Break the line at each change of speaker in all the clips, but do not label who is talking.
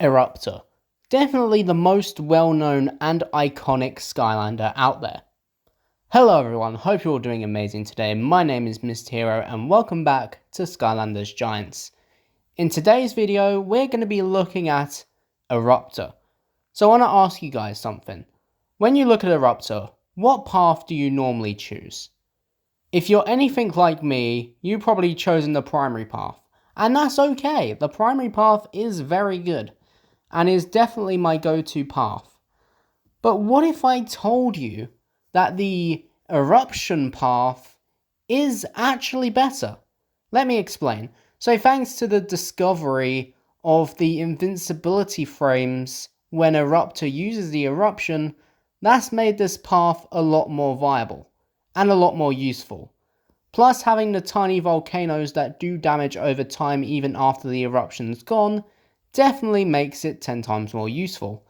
Eruptor. Definitely the most well-known and iconic Skylander out there. Hello everyone, hope you're all doing amazing today. My name is Mr. Hero and welcome back to Skylanders Giants. In today's video, we're going to be looking at Eruptor. So I want to ask you guys something. When you look at Eruptor, what path do you normally choose? If you're anything like me, you've probably chosen the primary path. And that's okay, the primary path is very good. And is definitely my go-to path. But what if I told you that the eruption path is actually better? Let me explain. So thanks to the discovery of the Invincibility Frames when Eruptor uses the eruption, that's made this path a lot more viable and a lot more useful. Plus having the tiny volcanoes that do damage over time even after the eruption's gone definitely makes it 10 times more useful.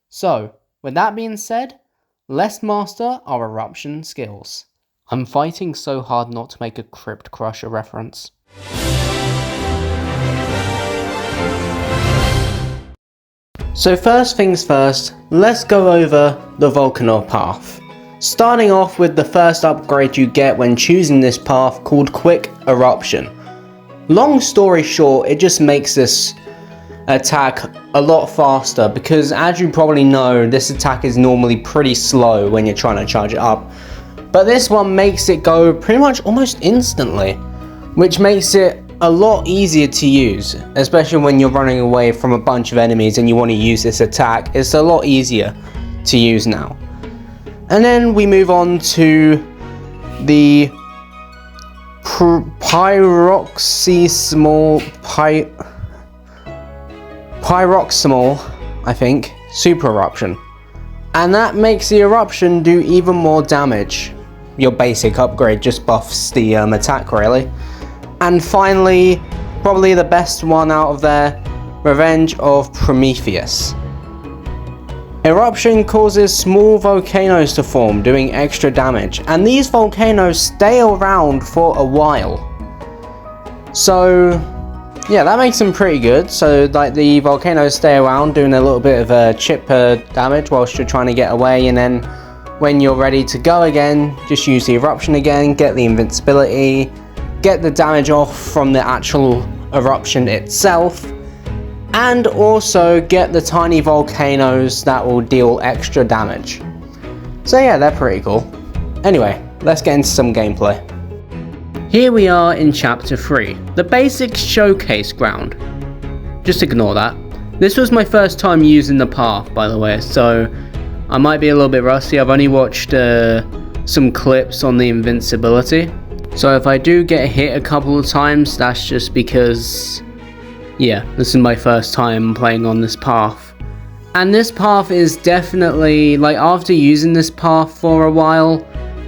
So, with that being said, let's master our eruption skills. I'm fighting so hard not to make a Crypt Crusher reference. So first things first, let's go over the Volcanor Path. Starting off with the first upgrade you get when choosing this path called Quick Eruption. Long story short, it just makes this attack a lot faster because, as you probably know, this attack is normally pretty slow when you're trying to charge it up, but this one makes it go pretty much almost instantly, which makes it a lot easier to use, especially when you're running away from a bunch of enemies and you want to use this attack. It's a lot easier to use now. And then we move on to the Pyroximal, I think, Super Eruption. And that makes the eruption do even more damage. Your basic upgrade just buffs the attack really. And finally, probably the best one out of there, Revenge of Prometheus. Eruption causes small volcanoes to form, doing extra damage. And these volcanoes stay around for a while. So yeah, that makes them pretty good. So like the volcanoes stay around doing a little bit of chip damage whilst you're trying to get away, and then when you're ready to go again, just use the eruption again, get the invincibility, get the damage off from the actual eruption itself, and also get the tiny volcanoes that will deal extra damage. So yeah, they're pretty cool. Anyway, let's get into some gameplay. Here we are in Chapter 3, the basic showcase ground. Just ignore that. This was my first time using the path, by the way, so I might be a little bit rusty. I've only watched some clips on the invincibility. So if I do get hit a couple of times, that's just because, yeah, this is my first time playing on this path. And this path is definitely, like, after using this path for a while,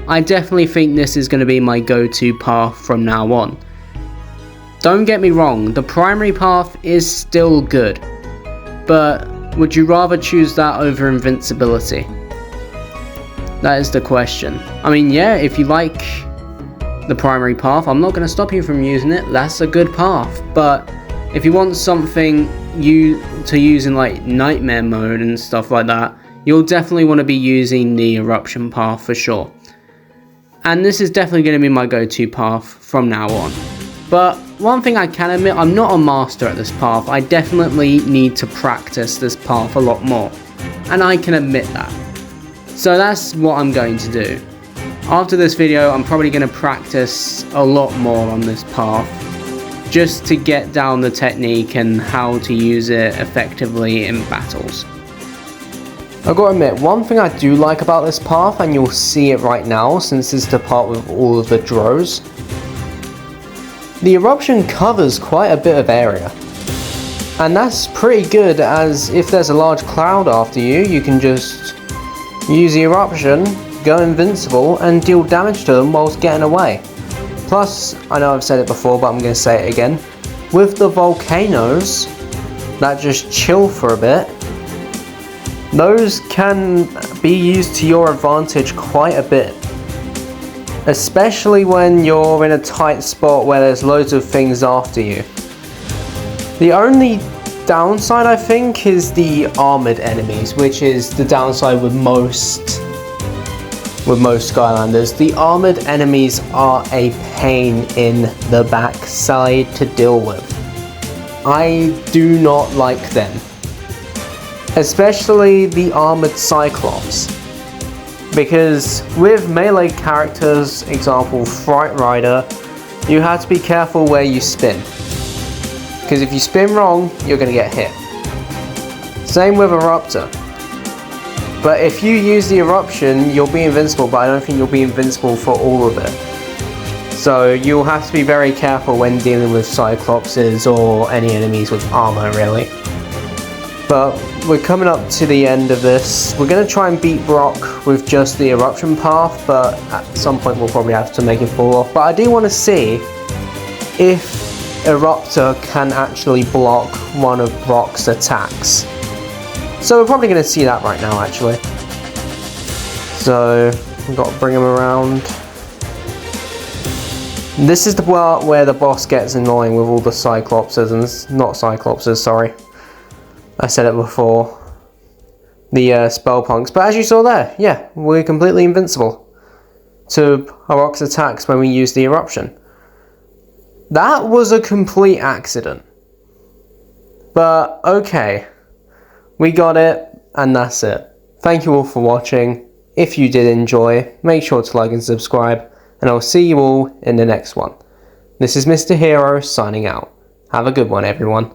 I definitely think this is going to be my go-to path from now on. Don't get me wrong, the primary path is still good, but would you rather choose that over invincibility? That is the question. I mean, yeah, if you like the primary path, I'm not going to stop you from using it, that's a good path, but if you want something to use in like nightmare mode and stuff like that, you'll definitely want to be using the eruption path for sure. And this is definitely going to be my go-to path from now on. But one thing I can admit, I'm not a master at this path. I definitely need to practice this path a lot more. And I can admit that. So that's what I'm going to do. After this video, I'm probably going to practice a lot more on this path, just to get down the technique and how to use it effectively in battles. I've got to admit, one thing I do like about this path, and you'll see it right now since this is the part with all of the drows, the eruption covers quite a bit of area. And that's pretty good, as if there's a large cloud after you, you can just use the eruption, go invincible, and deal damage to them whilst getting away. Plus, I know I've said it before, but I'm going to say it again, with the volcanoes that just chill for a bit, those can be used to your advantage quite a bit. Especially when you're in a tight spot where there's loads of things after you. The only downside, I think, is the armored enemies, which is the downside with most Skylanders. The armored enemies are a pain in the backside to deal with. I do not like them. Especially the armored Cyclops. Because with melee characters, example Fright Rider, you have to be careful where you spin. Because if you spin wrong, you're going to get hit. Same with Eruptor. But if you use the eruption, you'll be invincible, but I don't think you'll be invincible for all of it. So you'll have to be very careful when dealing with Cyclopses or any enemies with armor, really. But we're coming up to the end of this. We're going to try and beat Brock with just the eruption path, but at some point we'll probably have to make him fall off. But I do want to see if Eruptor can actually block one of Brock's attacks. So we're probably going to see that right now, actually. So we've got to bring him around. This is the part where the boss gets annoying with all the Cyclopses, and not Cyclopses, sorry. I said it before. The spell punks. But as you saw there, yeah, we're completely invincible to Brock's attacks when we use the eruption. That was a complete accident. But okay. We got it, and that's it. Thank you all for watching. If you did enjoy, make sure to like and subscribe, and I'll see you all in the next one. This is Mr. Hero signing out. Have a good one, everyone.